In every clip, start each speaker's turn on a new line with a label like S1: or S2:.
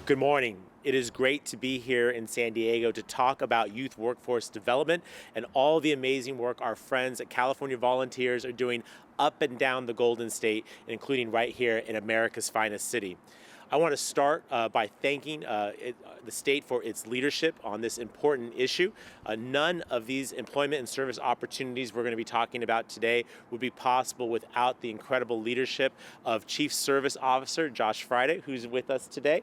S1: Good morning. It is great to be here in San Diego to talk about youth workforce development and all the amazing work our friends at California Volunteers are doing up and down the Golden State, including right here in America's finest city. I want to start by thanking the state for its leadership on this important issue. None of these employment and service opportunities we're going to be talking about today would be possible without the incredible leadership of Chief Service Officer Josh Fryday, who's with us today,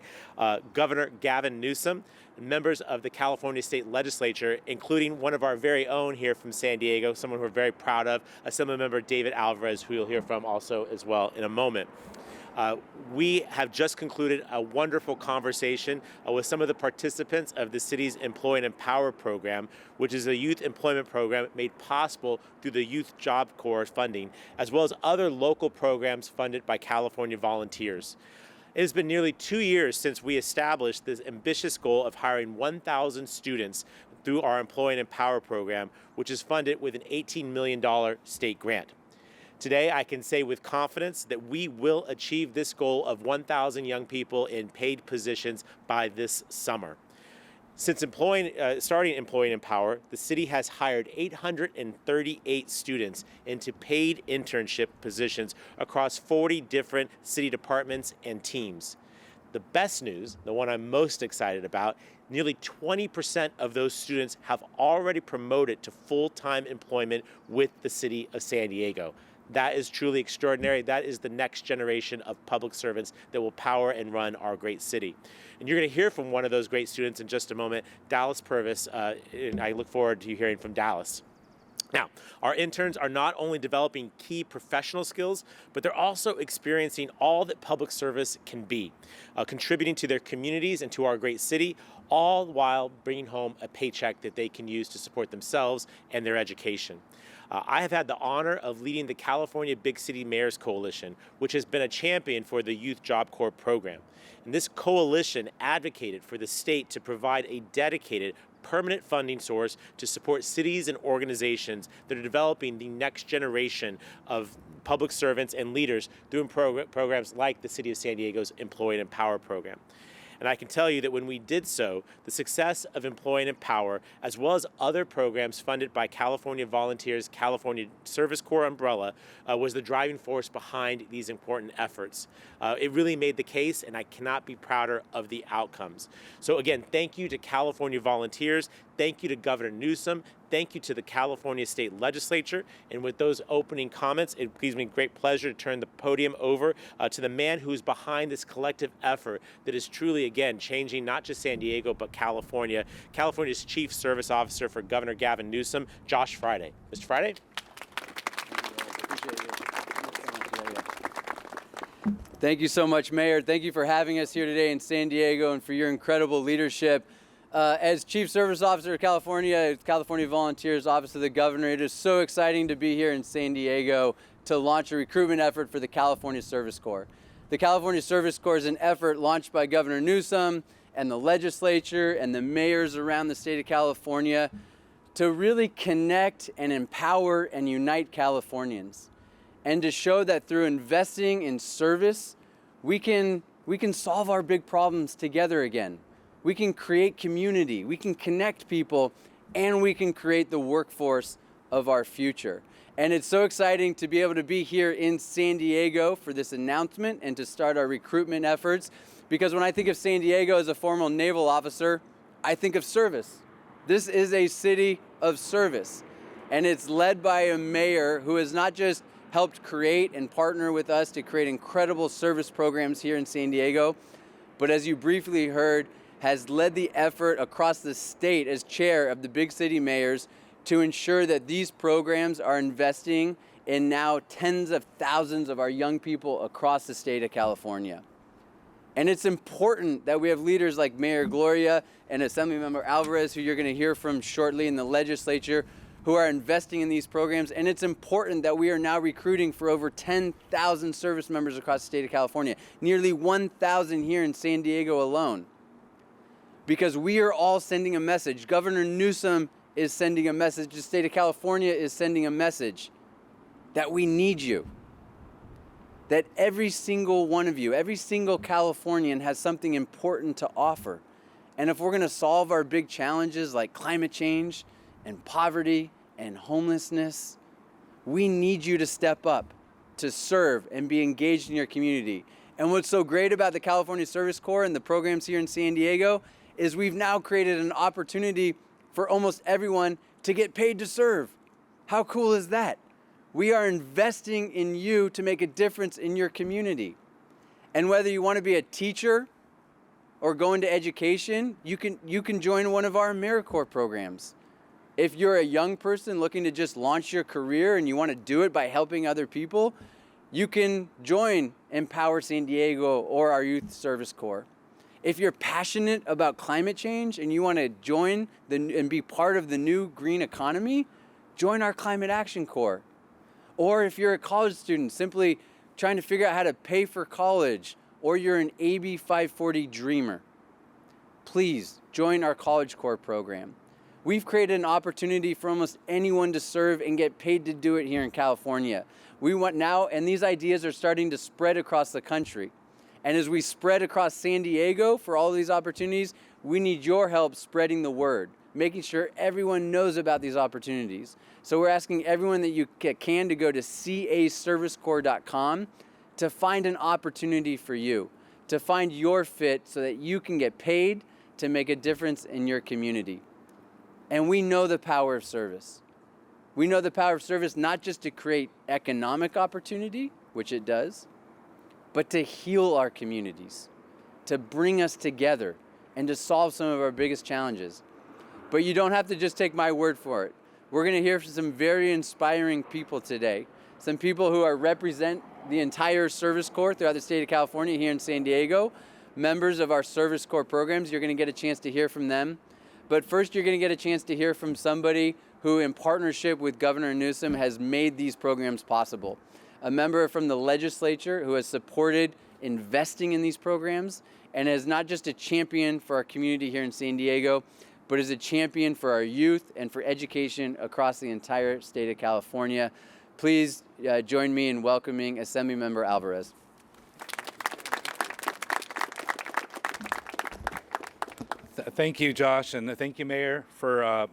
S1: Governor Gavin Newsom, members of the California State Legislature, including one of our very own here from San Diego, someone we're very proud of, Assemblymember David Alvarez, who you'll hear from also as well in a moment. We have just concluded a wonderful conversation with some of the participants of the city's Employ and Empower program, which is a youth employment program made possible through the Youth Job Corps funding, as well as other local programs funded by California Volunteers. It has been nearly 2 years since we established this ambitious goal of hiring 1,000 students through our Employ and Empower program, which is funded with an $18 million state grant. Today, I can say with confidence that we will achieve this goal of 1,000 young people in paid positions by this summer. Since starting Employ and Empower, the city has hired 838 students into paid internship positions across 40 different city departments and teams. The best news, the one I'm most excited about, nearly 20% of those students have already promoted to full-time employment with the city of San Diego. That is truly extraordinary. That is the next generation of public servants that will power and run our great city. And you're going to hear from one of those great students in just a moment, Dallas Purvis, and I look forward to you hearing from Dallas. Now, our interns are not only developing key professional skills, but they're also experiencing all that public service can be, contributing to their communities and to our great city, all while bringing home a paycheck that they can use to support themselves and their education. I have had the honor of leading the California Big City Mayors Coalition, which has been a champion for the Youth Job Corps program. And this coalition advocated for the state to provide a dedicated, permanent funding source to support cities and organizations that are developing the next generation of public servants and leaders through programs like the City of San Diego's Employ and Empower program. And I can tell you that when we did so, the success of Employ and Empower, as well as other programs funded by California Volunteers' California Service Corps umbrella, was the driving force behind these important efforts. It really made the case, and I cannot be prouder of the outcomes. So again, thank you to California Volunteers. Thank you to Governor Newsom. Thank you to the California State Legislature. And with those opening comments, it gives me great pleasure to turn the podium over to the man who is behind this collective effort that is truly, again, changing not just San Diego, but California. California's Chief Service Officer for Governor Gavin Newsom, Josh Fryday. Mr. Fryday?
S2: Thank you so much, Mayor. Thank you for having us here today in San Diego and for your incredible leadership. As Chief Service Officer of California Volunteers Office of the Governor, it is so exciting to be here in San Diego to launch a recruitment effort for the California Service Corps. The California Service Corps is an effort launched by Governor Newsom and the legislature and the mayors around the state of California to really connect and empower and unite Californians, and to show that through investing in service, we can solve our big problems together again. We can create community, we can connect people, and we can create the workforce of our future. And it's so exciting to be able to be here in San Diego for this announcement and to start our recruitment efforts, because when I think of San Diego as a former naval officer, I think of service. This is a city of service, and it's led by a mayor who has not just helped create and partner with us to create incredible service programs here in San Diego, but as you briefly heard, has led the effort across the state as chair of the Big City Mayors to ensure that these programs are investing in now tens of thousands of our young people across the state of California. And it's important that we have leaders like Mayor Gloria and Assemblymember Alvarez, who you're going to hear from shortly in the legislature, who are investing in these programs. And it's important that we are now recruiting for over 10,000 service members across the state of California, nearly 1,000 here in San Diego alone. Because we are all sending a message. Governor Newsom is sending a message. The state of California is sending a message that we need you. that every single one of you, every single Californian has something important to offer. And if we're going to solve our big challenges like climate change and poverty and homelessness, we need you to step up, to serve and be engaged in your community. And what's so great about the California Service Corps and the programs here in San Diego is we've now created an opportunity for almost everyone to get paid to serve. How cool is that? We are investing in you to make a difference in your community. And whether you want to be a teacher or go into education, you can join one of our AmeriCorps programs. If you're a young person looking to just launch your career and you want to do it by helping other people, you can join Empower San Diego or our Youth Service Corps. If you're passionate about climate change and you want to join and be part of the new green economy, join our Climate Action Corps. Or if you're a college student simply trying to figure out how to pay for college, or you're an AB 540 dreamer, please join our College Corps program. We've created an opportunity for almost anyone to serve and get paid to do it here in California. We want now, and these ideas are starting to spread across the country. And as we spread across San Diego for all of these opportunities, we need your help spreading the word, making sure everyone knows about these opportunities. So we're asking everyone that you can to go to caservicecorps.com to find an opportunity for you, to find your fit so that you can get paid to make a difference in your community. And we know the power of service. We know the power of service not just to create economic opportunity, which it does, but to heal our communities, to bring us together, and to solve some of our biggest challenges. But you don't have to just take my word for it. We're going to hear from some very inspiring people today, some people who represent the entire Service Corps throughout the state of California here in San Diego, members of our Service Corps programs. You're going to get a chance to hear from them. But first, you're going to get a chance to hear from somebody who, in partnership with Governor Newsom, has made these programs possible. A member from the legislature who has supported investing in these programs and is not just a champion for our community here in San Diego, but is a champion for our youth and for education across the entire state of California. Please join me in welcoming Assemblymember Alvarez.
S3: Thank you, Josh, and thank you, Mayor, for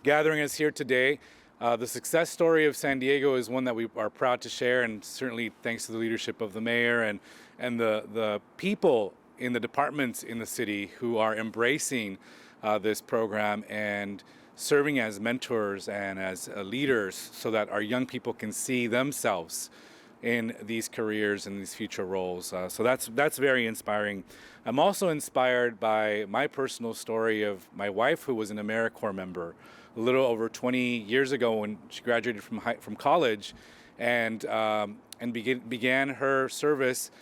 S3: gathering us here today. The success story of San Diego is one that we are proud to share, and certainly thanks to the leadership of the mayor and the people in the departments in the city who are embracing this program and serving as mentors and as leaders so that our young people can see themselves in these careers and these future roles. So that's very inspiring. I'm also inspired by my personal story of my wife, who was an AmeriCorps member a little over 20 years ago when she graduated from college and began her service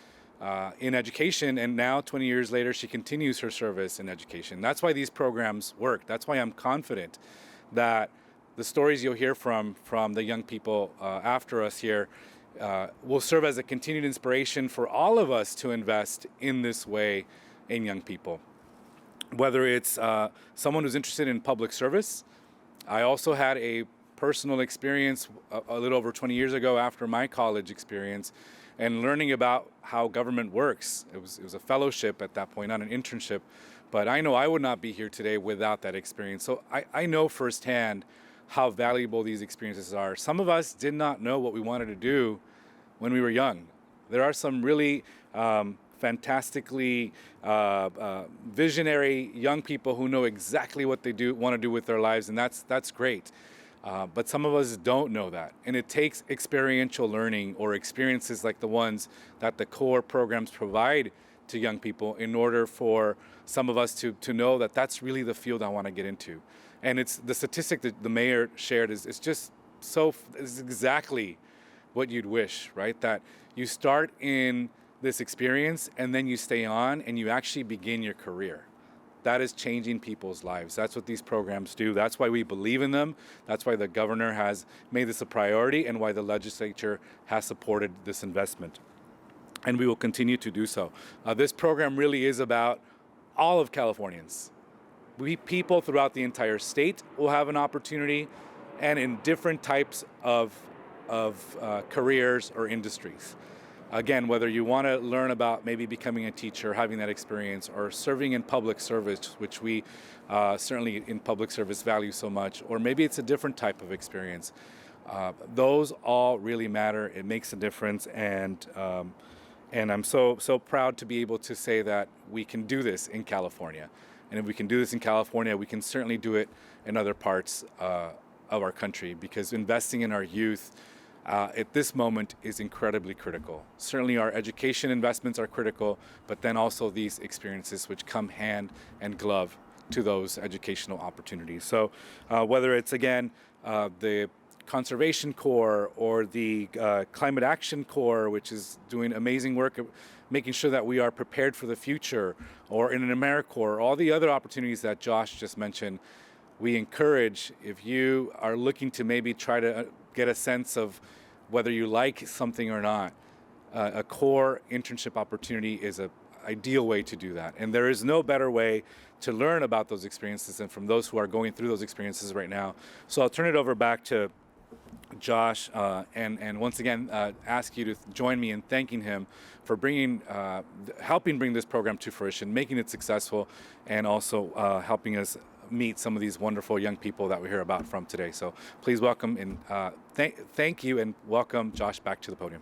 S3: in education, and now 20 years later she continues her service in education. That's why these programs work. That's why I'm confident that the stories you'll hear from the young people after us here will serve as a continued inspiration for all of us to invest in this way in young people. Whether it's someone who's interested in public service. I also had a personal experience a little over 20 years ago after my college experience and learning about how government works. It was a fellowship at that point, not an internship, but I know I would not be here today without that experience. So I know firsthand how valuable these experiences are. Some of us did not know what we wanted to do when we were young. There are some really fantastically visionary young people who know exactly what they want to do with their lives, and that's great. But some of us don't know that, and it takes experiential learning or experiences like the ones that the core programs provide to young people in order for some of us to know that that's really the field I want to get into. And it's the statistic that the mayor shared is exactly what you'd wish, right? That you start in this experience and then you stay on and you actually begin your career. That is changing people's lives. That's what these programs do. That's why we believe in them. That's why the governor has made this a priority and why the legislature has supported this investment. And we will continue to do so. This program really is about all of Californians. People throughout the entire state will have an opportunity, and in different types of careers or industries. Again, whether you want to learn about maybe becoming a teacher, having that experience, or serving in public service, which we certainly in public service value so much, or maybe it's a different type of experience. Those all really matter. It makes a difference, and I'm so proud to be able to say that we can do this in California. And if we can do this in California, we can certainly do it in other parts of our country, because investing in our youth at this moment is incredibly critical. Certainly our education investments are critical, but then also these experiences which come hand and glove to those educational opportunities. So whether it's, again, the Conservation Corps or the Climate Action Corps, which is doing amazing work of making sure that we are prepared for the future, or in an AmeriCorps, all the other opportunities that Josh just mentioned, we encourage, if you are looking to maybe try to get a sense of whether you like something or not, a core internship opportunity is an ideal way to do that. And there is no better way to learn about those experiences than from those who are going through those experiences right now. So I'll turn it over back to Josh, and once again ask you to join me in thanking him for helping bring this program to fruition, making it successful, and also helping us meet some of these wonderful young people that we hear about from today. So please welcome and thank you, and welcome Josh back to the podium.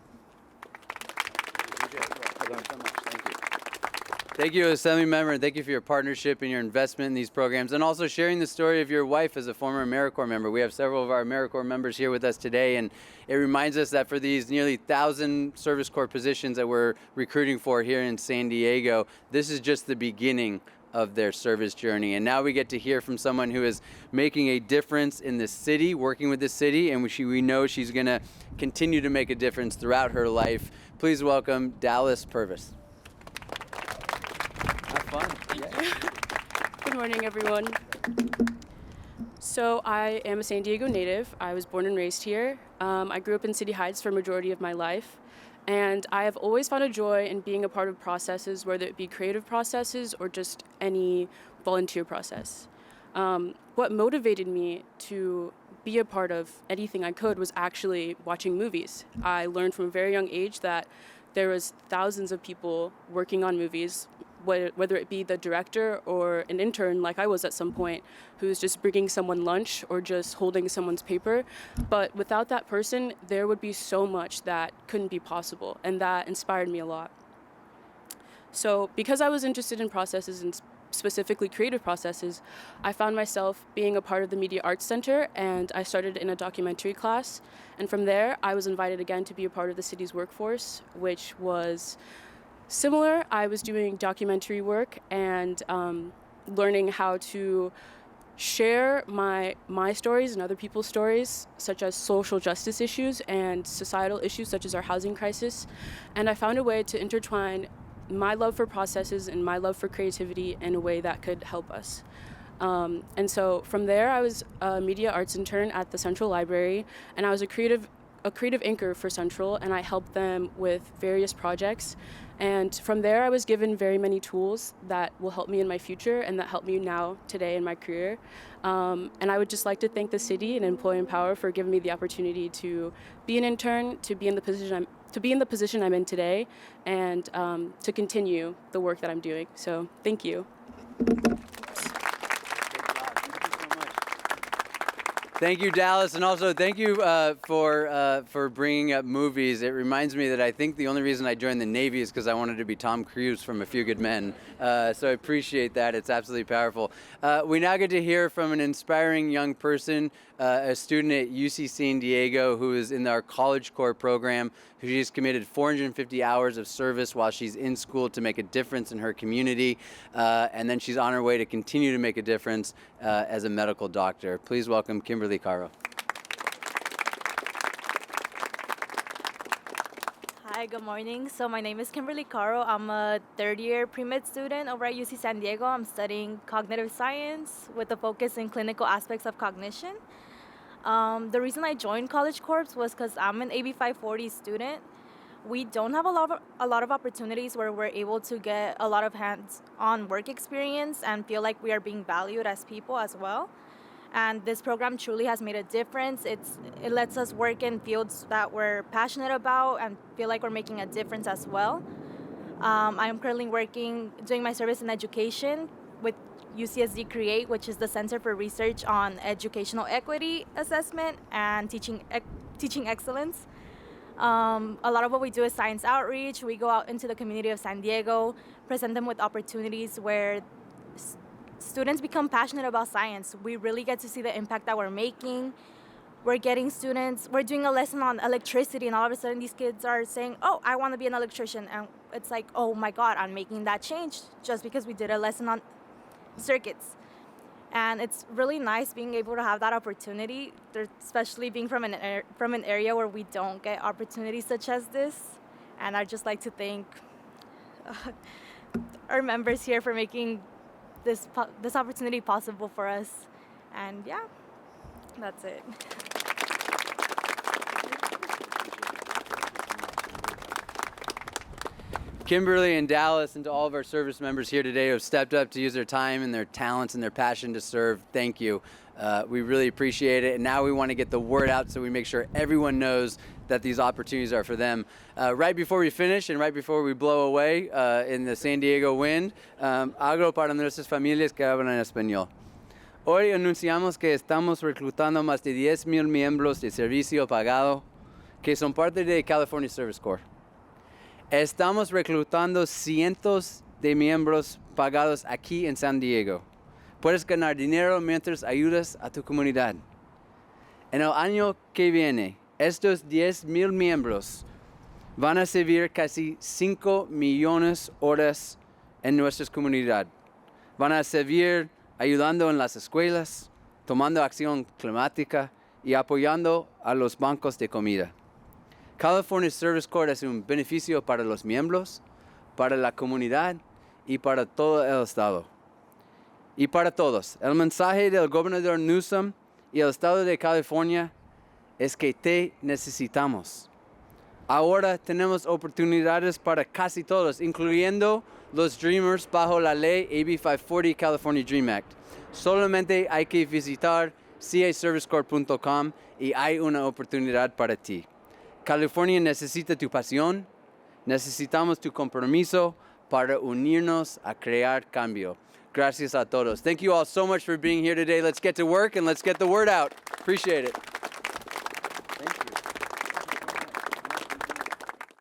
S2: Thank you, Assembly Member, and thank you for your partnership and your investment in these programs, and also sharing the story of your wife as a former AmeriCorps member. We have several of our AmeriCorps members here with us today, and it reminds us that for these nearly 1,000 Service Corps positions that we're recruiting for here in San Diego, this is just the beginning of their service journey. And now we get to hear from someone who is making a difference in the city, working with the city, and we know she's going to continue to make a difference throughout her life. Please welcome Dallas Purvis. Have fun.
S4: Good morning, everyone. So I am a San Diego native. I was born and raised here. I grew up in City Heights for a majority of my life. And I have always found a joy in being a part of processes, whether it be creative processes or just any volunteer process. What motivated me to be a part of anything I could was actually watching movies. I learned from a very young age that there was thousands of people working on movies, whether it be the director or an intern like I was at some point, who's just bringing someone lunch or just holding someone's paper. But without that person, there would be so much that couldn't be possible, and that inspired me a lot. So because I was interested in processes and specifically creative processes, I found myself being a part of the Media Arts Center, and I started in a documentary class. And from there, I was invited again to be a part of the city's workforce, which was similar. I was doing documentary work and learning how to share my stories and other people's stories, such as social justice issues and societal issues such as our housing crisis. And I found a way to intertwine my love for processes and my love for creativity in a way that could help us. And so from there, I was a media arts intern at the Central Library, and I was a creative anchor for Central, and I helped them with various projects. And from there, I was given very many tools that will help me in my future and that help me now, today, in my career. And I would just like to thank the city and Employ Empower for giving me the opportunity to be an intern, to be in the position I'm in today, and to continue the work that I'm doing. So thank you.
S2: Thank you, Dallas, and also thank you for bringing up movies. It reminds me that I think the only reason I joined the Navy is because I wanted to be Tom Cruise from A Few Good Men. So I appreciate that. It's absolutely powerful. We now get to hear from an inspiring young person, a student at UC San Diego who is in our College Corps program, who she's committed 450 hours of service while she's in school to make a difference in her community, and then she's on her way to continue to make a difference as a medical doctor. Please welcome Kimberly Caro.
S5: Hi, good morning. So my name is Kimberly Caro. I'm a third-year pre-med student over at UC San Diego. I'm studying cognitive science with a focus in clinical aspects of cognition. The reason I joined College Corps was because I'm an AB 540 student. We don't have a lot of opportunities where we're able to get a lot of hands-on work experience and feel like we are being valued as people as well. And this program truly has made a difference. It lets us work in fields that we're passionate about and feel like we're making a difference as well. I'm currently doing my service in education with UCSD Create, which is the Center for Research on Educational Equity Assessment and Teaching Excellence. A lot of what we do is science outreach. We go out into the community of San Diego, present them with opportunities where students become passionate about science. We really get to see the impact that we're making. We're doing a lesson on electricity, and all of a sudden these kids are saying, oh, I want to be an electrician. And it's like, oh my God, I'm making that change just because we did a lesson on circuits. And it's really nice being able to have that opportunity, especially being from an area where we don't get opportunities such as this. And I'd just like to thank our members here for making this opportunity possible for us. And yeah, that's it.
S2: Kimberly and Dallas, and to all of our service members here today who have stepped up to use their time and their talents and their passion to serve, thank you. We really appreciate it. And now we want to get the word out so we make sure everyone knows that these opportunities are for them. Right before we finish and right before we blow away in the San Diego wind, algo para nuestras familias que hablan español. Hoy anunciamos que estamos reclutando más de 10,000 miembros de servicio pagado que son parte de California Service Corps. Estamos reclutando cientos de miembros pagados aquí en San Diego. Puedes ganar dinero mientras ayudas a tu comunidad. En el año que viene, estos 10,000 miembros van a servir casi 5 millones de horas en nuestra comunidad. Van a servir ayudando en las escuelas, tomando acción climática y apoyando a los bancos de comida. California Service Corps es un beneficio para los miembros, para la comunidad y para todo el estado. Y para todos, el mensaje del gobernador Newsom y el estado de California es que te necesitamos. Ahora tenemos oportunidades para casi todos, incluyendo los Dreamers bajo la ley AB 540 California Dream Act. Solamente hay que visitar caservicecorps.com y hay una oportunidad para ti. California necesita tu pasión, necesitamos tu compromiso para unirnos a crear cambio. Gracias a todos. Thank you all so much for being here today. Let's get to work and let's get the word out. Appreciate it.